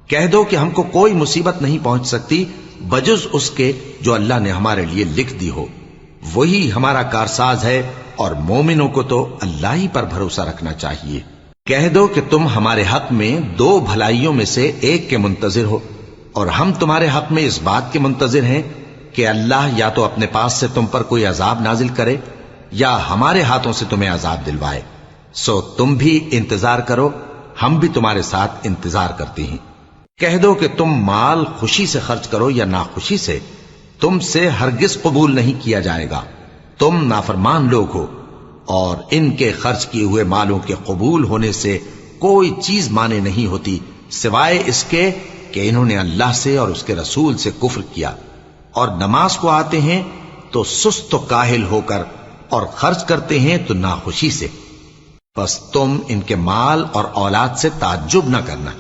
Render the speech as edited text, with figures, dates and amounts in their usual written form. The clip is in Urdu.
کہہ دو کہ ہم کو کوئی مصیبت نہیں پہنچ سکتی بجز اس کے جو اللہ نے ہمارے لیے لکھ دی ہو، وہی ہمارا کارساز ہے، اور مومنوں کو تو اللہ ہی پر بھروسہ رکھنا چاہیے۔ کہہ دو کہ تم ہمارے حق میں دو بھلائیوں میں سے ایک کے منتظر ہو، اور ہم تمہارے حق میں اس بات کے منتظر ہیں کہ اللہ یا تو اپنے پاس سے تم پر کوئی عذاب نازل کرے یا ہمارے ہاتھوں سے تمہیں عذاب دلوائے، سو تم بھی انتظار کرو، ہم بھی تمہارے ساتھ انتظار کرتے ہیں۔ کہہ دو کہ تم مال خوشی سے خرچ کرو یا ناخوشی سے، تم سے ہرگز قبول نہیں کیا جائے گا، تم نافرمان لوگ ہو، اور ان کے خرچ کیے ہوئے مالوں کے قبول ہونے سے کوئی چیز مانے نہیں ہوتی سوائے اس کے کہ انہوں نے اللہ سے اور اس کے رسول سے کفر کیا، اور نماز کو آتے ہیں تو سست و کاہل ہو کر، اور خرچ کرتے ہیں تو ناخوشی سے، بس تم ان کے مال اور اولاد سے تعجب نہ کرنا۔